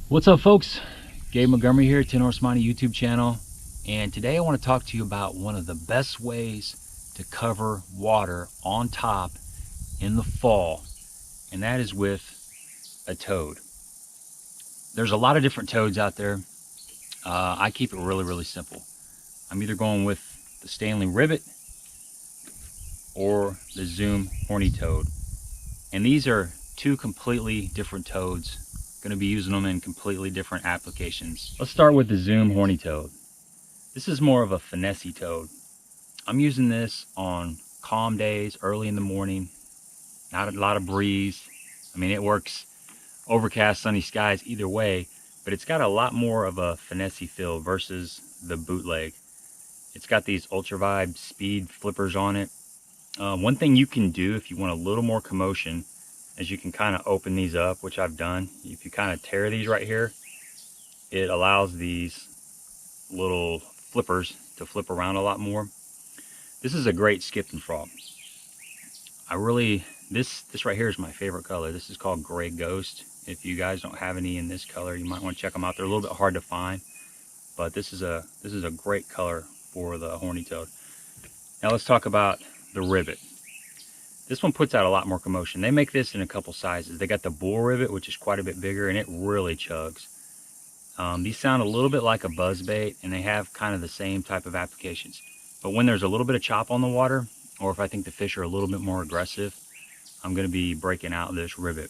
What's up, folks? Gabe Montgomery here, 10 Horse Mining YouTube channel, and today I want to talk to you about one of the best ways to cover water on top in the fall, and that is with a toad. There's a lot of different toads out there. I keep it really simple. I'm either going with the Stanley Rivet or the Zoom horny toad, and these are two completely different toads. Going to be using them in completely different applications. Let's start with the Zoom horny toad. This is more of a finessey toad. I'm using this on calm days, early in the morning, not a lot of breeze. I mean, it works overcast, sunny skies either way, but it's got a lot more of a finessey feel versus the bootleg. It's got these ultra vibe speed flippers on it. One thing you can do if you want a little more commotion is you can kind of open these up, which I've done. If you kind of tear these right here, it allows these little flippers to flip around a lot more. This is a great skipping frog. This right here is my favorite color. This is called Gray Ghost. If you guys don't have any in this color, you might want to check them out. They're a little bit hard to find, but this is a great color for the horny toad. Now let's talk about the Rivet. This one puts out a lot more commotion. They make this in a couple sizes. They got the Bull Rivet, which is quite a bit bigger, and it really chugs. These sound a little bit like a buzzbait, and they have kind of the same type of applications. But when there's a little bit of chop on the water, or if I think the fish are a little bit more aggressive, I'm going to be breaking out this Rivet.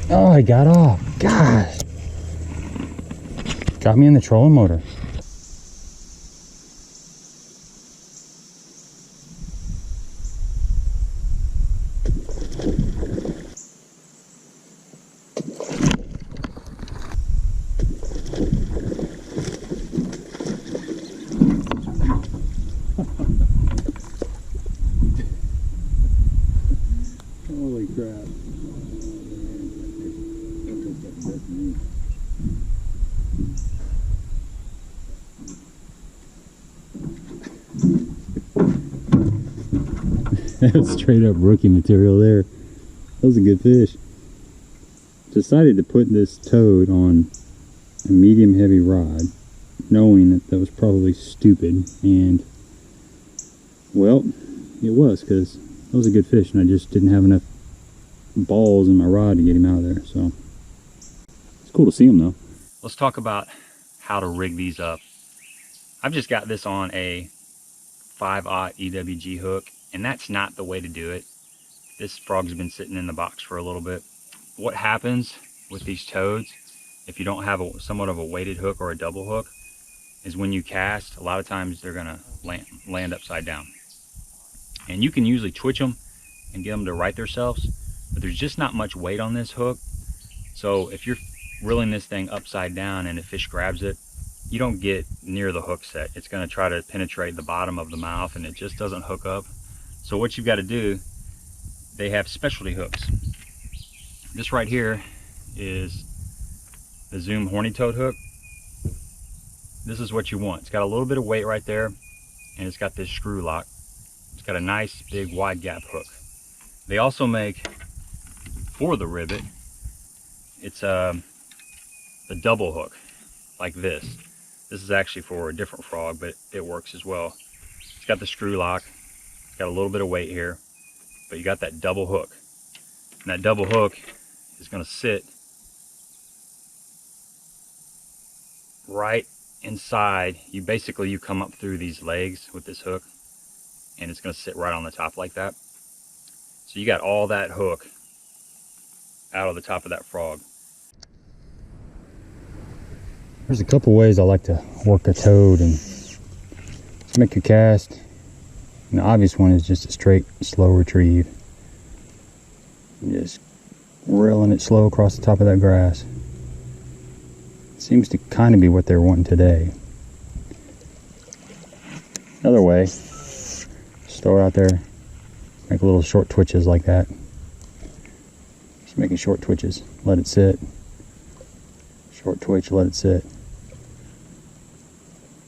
Oh, I got off. Gosh. Got me in the trolling motor. Holy crap. That's straight up rookie material there. That was a good fish. Decided to put this toad on a medium heavy rod, knowing that that was probably stupid, and well, it was, because that was a good fish and I just didn't have enough balls in my rod to get him out of there. So it's cool to see him though. Let's talk about how to rig these up. I've just got this on a 5/0 EWG hook, and that's not the way to do it. This frog's been sitting in the box for a little bit. What happens with these toads, if you don't have somewhat of a weighted hook or a double hook, is when you cast, a lot of times they're gonna land upside down. And you can usually twitch them and get them to right themselves, but there's just not much weight on this hook. So if you're reeling this thing upside down and a fish grabs it, you don't get near the hook set. It's going to try to penetrate the bottom of the mouth, and it just doesn't hook up. So what you've got to do, they have specialty hooks. This right here is the Zoom horny toad hook. This is what you want. It's got a little bit of weight right there, and it's got this screw lock. It's got a nice big wide gap hook. They also make, for the Rivet, it's the double hook like this. This is actually for a different frog, but it works as well. It's got the screw lock. It's got a little bit of weight here, but you got that double hook. And that double hook is going to sit right inside. You come up through these legs with this hook, and it's going to sit right on the top like that. So you got all that hook out of the top of that frog. There's a couple ways I like to work a toad and make a cast. And the obvious one is just a straight slow retrieve. Just Reeling it slow across the top of that grass. Seems to kind of be what they're wanting today. Another way, just throw it out there, make little short twitches like that. Just making short twitches, let it sit. Short twitch, let it sit.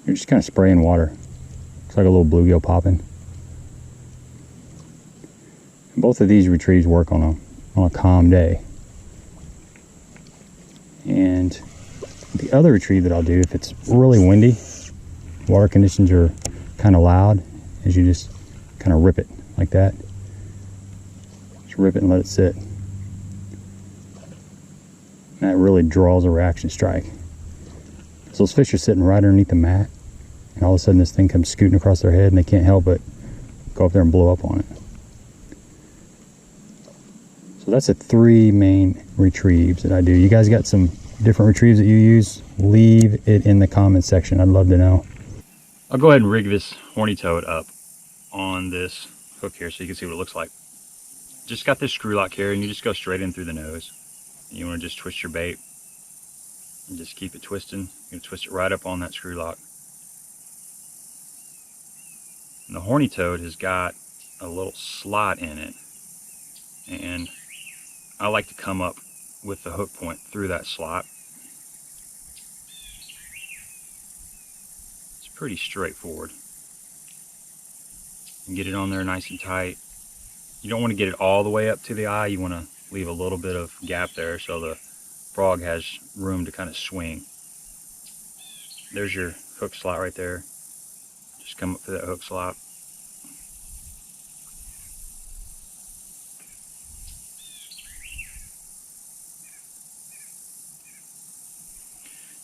You're just kind of spraying water. Looks like a little bluegill popping. And both of these retrieves work on a calm day. And the other retrieve that I'll do, if it's really windy, water conditions are kind of loud, is you just kind of rip it like that. Just rip it and let it sit. And that really draws a reaction strike. So those fish are sitting right underneath the mat, and all of a sudden this thing comes scooting across their head and they can't help but go up there and blow up on it. So that's the 3 main retrieves that I do. You guys got some different retrieves that you use? Leave it in the comments section. I'd love to know. I'll go ahead and rig this horny toad up on this hook here so you can see what it looks like. Just got this screw lock here, and you just go straight in through the nose. And you want to just twist your bait and just keep it twisting. You're going to twist it right up on that screw lock. And the horny toad has got a little slot in it, and I like to come up with the hook point through that slot. It's pretty straightforward. And get it on there nice and tight. You don't want to get it all the way up to the eye. You want to leave a little bit of gap there so the frog has room to kind of swing. There's your hook slot right there. Just come up through that hook slot.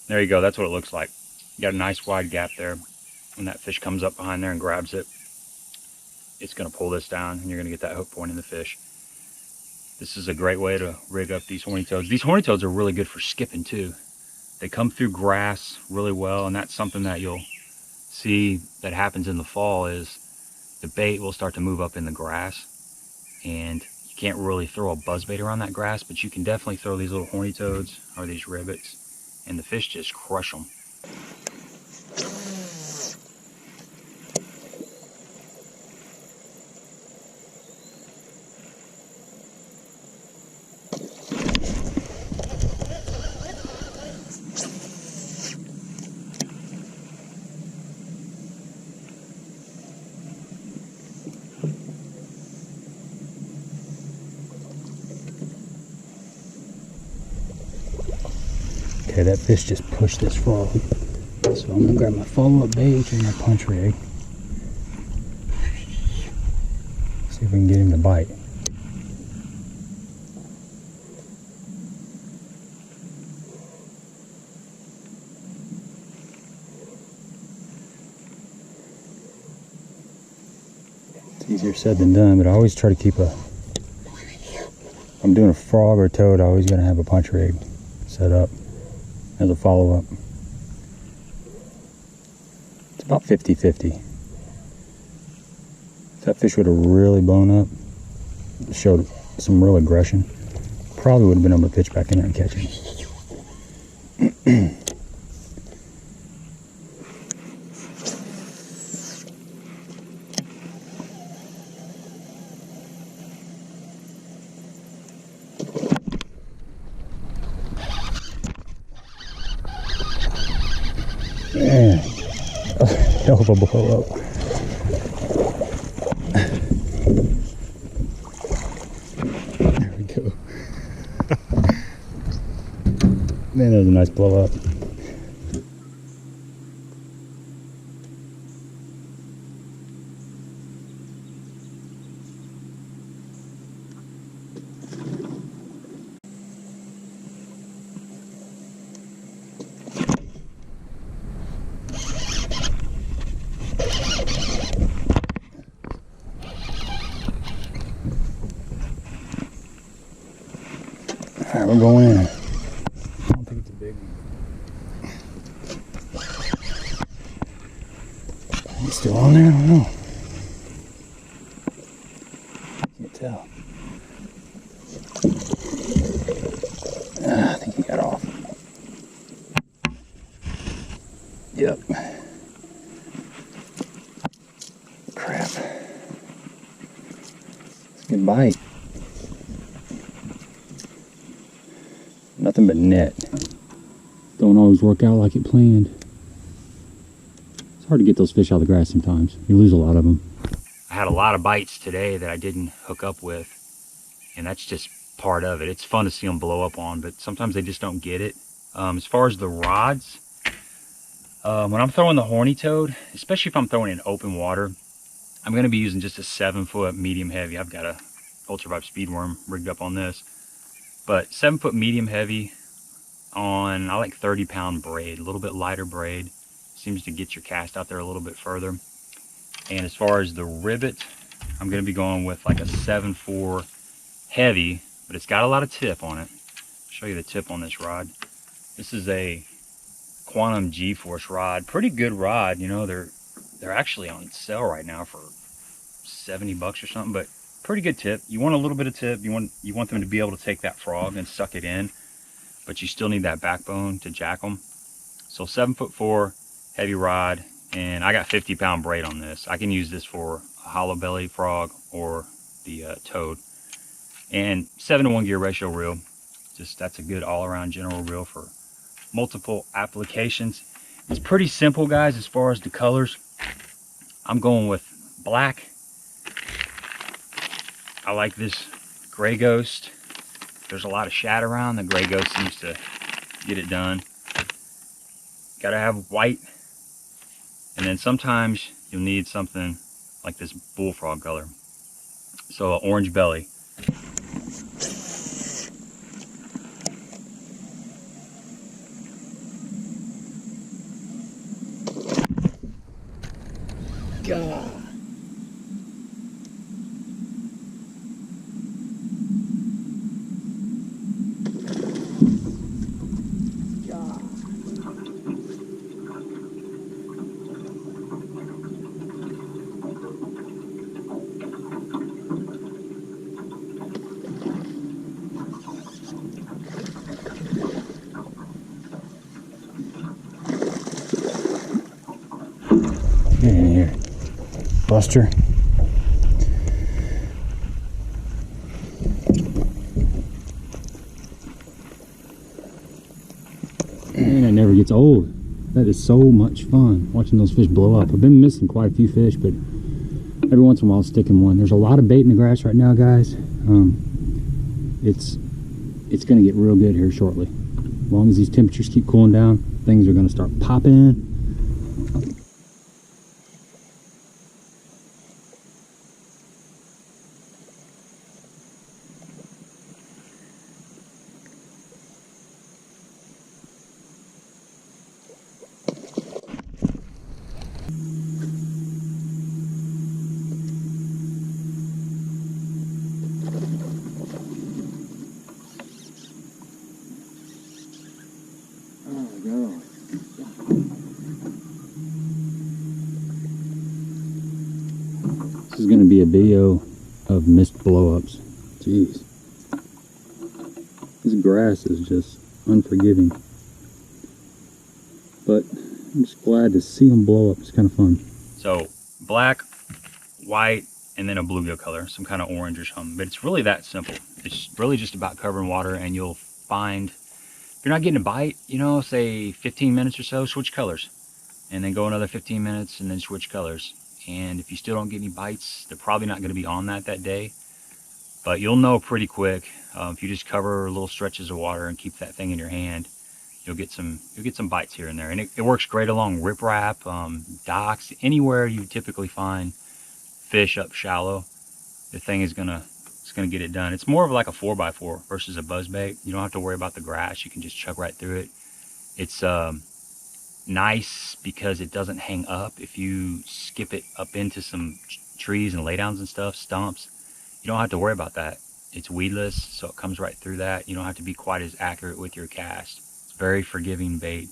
There you go, that's what it looks like. You got a nice wide gap there. When that fish comes up behind there and grabs it, it's going to pull this down and you're going to get that hook point in the fish. This is a great way to rig up these horny toads. These horny toads are really good for skipping too. They come through grass really well, and that's something that you'll see that happens in the fall is the bait will start to move up in the grass, and you can't really throw a buzzbait around that grass, but you can definitely throw these little horny toads or these ribbits, and the fish just crush them. Okay, that fish just pushed this frog. So I'm gonna grab my follow-up bait, which is my punch rig. See if we can get him to bite. It's easier said than done, but I always try to keep if I'm doing a frog or a toad, I always gotta have a punch rig set up as a follow-up. It's about 50-50. If that fish would have really blown up, showed some real aggression, probably would have been able to pitch back in there and catch him. Man, hell of a blow up. There we go. Man, that was a nice blow up. Alright, we're going in. I don't think it's a big one. Is it still on there? I don't know. Can't tell. bite. Nothing but net. Don't always work out like it planned. It's hard to get those fish out of the grass sometimes. You lose a lot of them. I had a lot of bites today that I didn't hook up with, and that's just part of it. It's fun to see them blow up on, but sometimes they just don't get it. As far as the rods, when I'm throwing the horny toad, especially if I'm throwing in open water, I'm going to be using just a 7-foot medium heavy. I've got a ultralight speed worm rigged up on this, but 7-foot medium heavy on, I like 30-pound braid, a little bit lighter braid. Seems to get your cast out there a little bit further. And as far as the rivet, I'm going to be going with like a 7.4 heavy, but it's got a lot of tip on it. I'll show you the tip on this rod. This is a Quantum G-Force rod. Pretty good rod, you know. They're actually on sale right now for 70 bucks or something, but pretty good tip. You want a little bit of tip. You want them to be able to take that frog and suck it in, but you still need that backbone to jack them. So 7'4" heavy rod, and I got 50-pound braid on this. I can use this for a hollow belly frog or the toad. And 7-to-1 gear ratio reel. Just, that's a good all-around general reel for multiple applications. It's pretty simple, guys, as far as the colors. I'm going with black. I like this gray ghost. There's a lot of shad around. The gray ghost seems to get it done. Gotta have white. And then sometimes you'll need something like this bullfrog color. So an orange belly. God. Get in here, Buster. Man, it never gets old. That is so much fun, watching those fish blow up. I've been missing quite a few fish, but every once in a while I'll stick in one. There's a lot of bait in the grass right now, guys. It's going to get real good here shortly. As long as these temperatures keep cooling down, things are going to start popping. This is going to be a video of missed blowups. Jeez. This grass is just unforgiving. But I'm just glad to see them blow up. It's kind of fun. So black, white, and then a bluegill color, some kind of orange or something. But it's really that simple. It's really just about covering water, and you'll find, if you're not getting a bite, you know, say 15 minutes or so, switch colors. And then go another 15 minutes and then switch colors. And if you still don't get any bites, they're probably not going to be on that day. But you'll know pretty quick if you just cover little stretches of water and keep that thing in your hand. You'll get some bites here and there, and it works great along riprap, docks, anywhere you typically find fish up shallow. The thing is gonna get it done. It's more of like a 4x4 versus a buzzbait. You don't have to worry about the grass. You can just chug right through it. It's nice because it doesn't hang up. If you skip it up into some trees and laydowns and stuff, stumps, you don't have to worry about that. It's weedless, so it comes right through that. You don't have to be quite as accurate with your cast. It's very forgiving bait.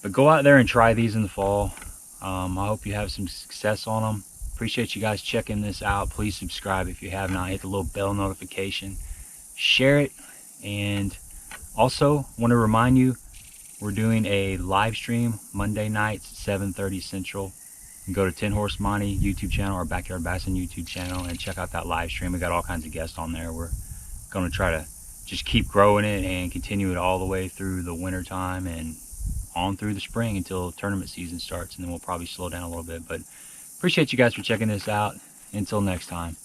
But go out there and try these in the fall. I hope you have some success on them. Appreciate you guys checking this out. Please subscribe if you have not. Hit the little bell notification. Share it. And also want to remind you, we're doing a live stream Monday nights at 7:30 Central. can go to 10 Horse Monty YouTube channel, our Backyard Bassin YouTube channel, and check out that live stream. We got all kinds of guests on there. We're going to try to just keep growing it and continue it all the way through the winter time and on through the spring until tournament season starts, and then we'll probably slow down a little bit. But appreciate you guys for checking this out. Until next time.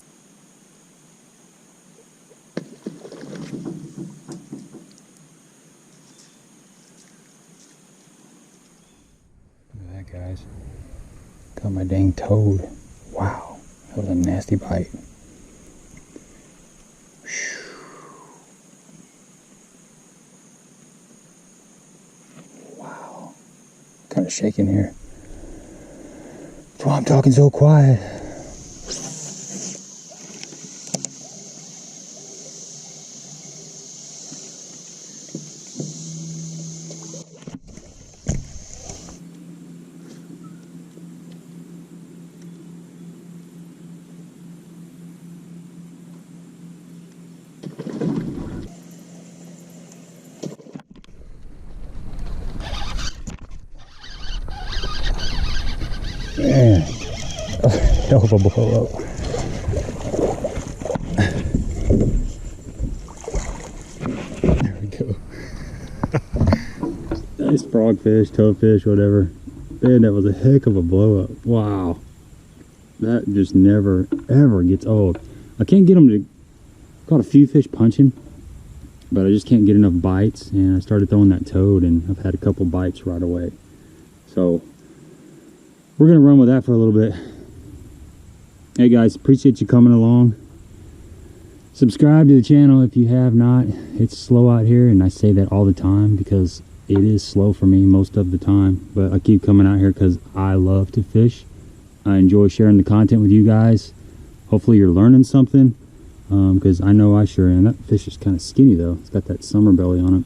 Look at that, guys. Got my dang toad. Wow, that was a nasty bite. Wow, kind of shaking here. That's why I'm talking so quiet. Man, hell of a blow up. There we go. Nice frogfish, toadfish, whatever. Man, that was a heck of a blow up. Wow. That just never, ever gets old. I can't get them to, caught a few fish punching, but I just can't get enough bites. And I started throwing that toad, and I've had a couple bites right away. So we're gonna run with that for a little bit. Hey guys, appreciate you coming along. Subscribe to the channel if you have not. It's slow out here, and I say that all the time because it is slow for me most of the time, but I keep coming out here because I love to fish. I enjoy sharing the content with you guys. Hopefully you're learning something, because I know I sure am. That fish is kind of skinny though. It's got that summer belly on it.